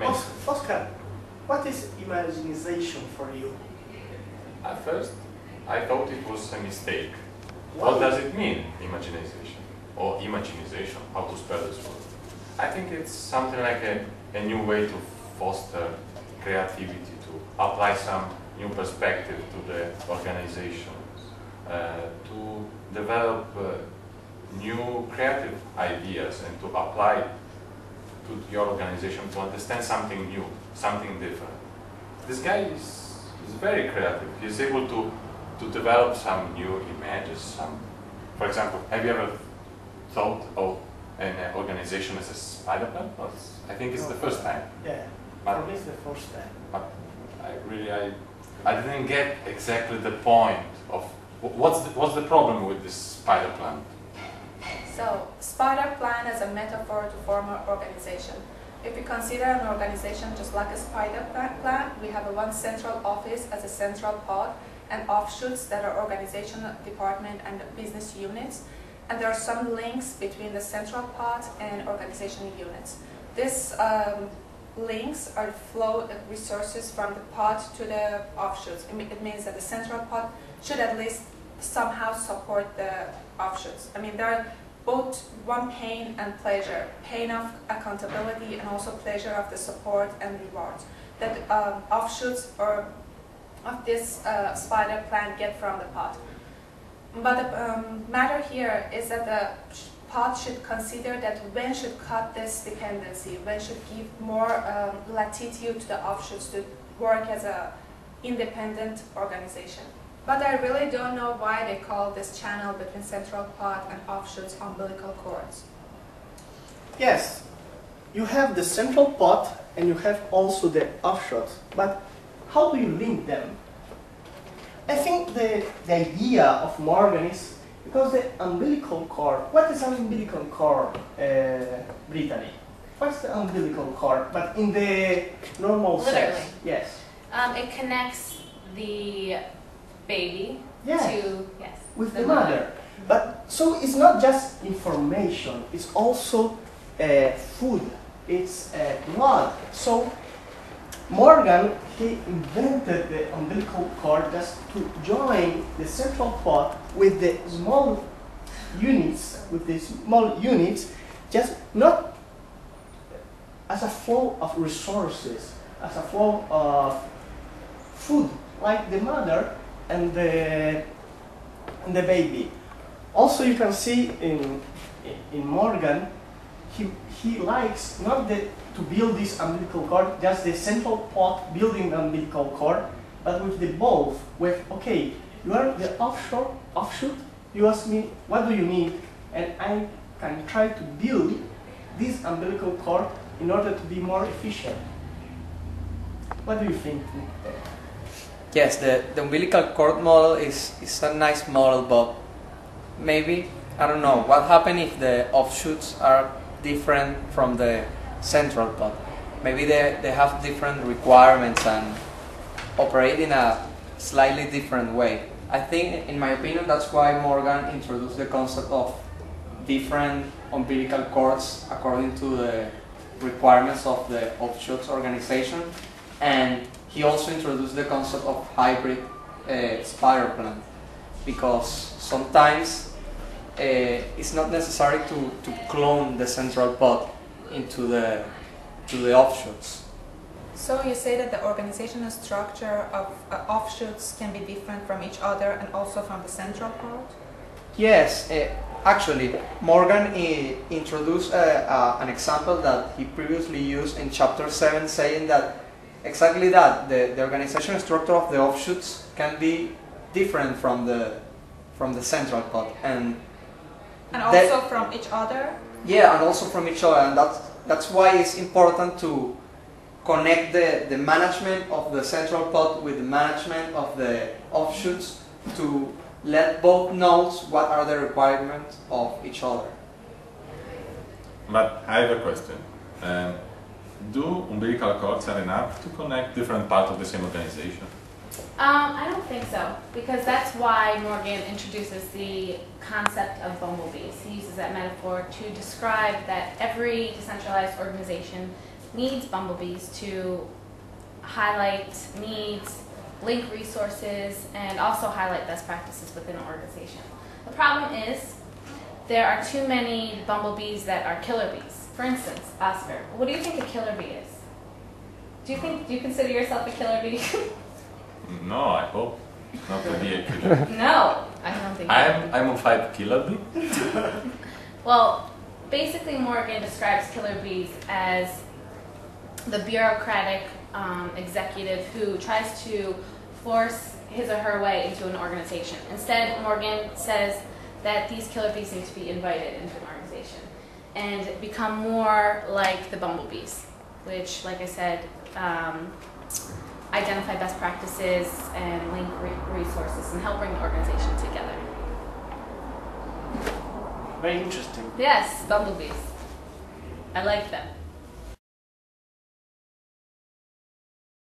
Oscar, what is Imaginization for you? At first, I thought it was a mistake. Why? What does it mean, Imaginization? Or Imaginization, how to spell this word? I think it's something like a new way to foster creativity, to apply some new perspective to the organization, to develop new creative ideas and to apply to your organization to understand something new, something different. This guy is very creative. He's able to develop some new images. For example, have you ever thought of an organization as a spider plan? I think it's the first time. Yeah, but, for me it's the first time. But I didn't get exactly the point of what's the problem with this spider plan. So, spider plan is a metaphor to form an organization. If you consider an organization just like a spider plan, we have one central office as a central pod and offshoots that are organizational department and business units. And there are some links between the central pod and organizational units. These links are flow resources from the pod to the offshoots. It means that the central pod should at least somehow support the offshoots. I mean, there are both one pain and pleasure, pain of accountability and also pleasure of the support and rewards that offshoots or of this spider plan get from the pod. But the matter here is that the pod should consider that when should cut this dependency, when should give more latitude to the offshoots to work as an independent organization. But I really don't know why they call this channel between central pod and offshoots umbilical cords. Yes, you have the central pod and you have also the offshoots, but how do you link them? I think the idea of Morgan is because the umbilical cord, what is an umbilical cord, Brittany? What's the umbilical cord? But in the normal sense. Yes. It connects the baby to with the mother. But so it's not just information, it's also food, it's blood. So Morgan, he invented the umbilical cord just to join the central pod with the small units, just not as a flow of resources, as a flow of food, like the mother and the baby. Also, you can see in Morgan, he likes not to build this umbilical cord, just the central pod building the umbilical cord, but with the both. With okay, you are the offshoot. You ask me what do you need, and I can try to build this umbilical cord in order to be more efficient. What do you think? Yes, the umbilical cord model is a nice model, but maybe, I don't know, what happens if the offshoots are different from the central pod? Maybe they have different requirements and operate in a slightly different way. I think, in my opinion, that's why Morgan introduced the concept of different umbilical cords according to the requirements of the offshoots organization, and he also introduced the concept of hybrid spider plant, because sometimes it's not necessary to clone the central pod into the offshoots. So you say that the organizational structure of offshoots can be different from each other and also from the central pod? Yes, actually, Morgan introduced an example that he previously used in chapter 7, saying that exactly that, the organizational structure of the offshoots can be different from the central pod. And also from each other? Yeah, and also from each other, and that's why it's important to connect the management of the central pod with the management of the offshoots to let both nodes what are the requirements of each other. But I have a question. Do umbilical cords are enough to connect different parts of the same organization? I don't think so, because that's why Morgan introduces the concept of bumblebees. He uses that metaphor to describe that every decentralized organization needs bumblebees to highlight needs, link resources, and also highlight best practices within an organization. The problem is there are too many bumblebees that are killer bees. For instance, Oscar, what do you think a killer bee is? Do you consider yourself a killer bee? No, I hope not to be a killer. No, I don't think. I'm a 5 killer bee. Well, basically Morgan describes killer bees as the bureaucratic executive who tries to force his or her way into an organization. Instead, Morgan says that these killer bees need to be invited into an organization and become more like the bumblebees, which, like I said, identify best practices and link resources and help bring the organization together. Very interesting. Yes, bumblebees. I like them.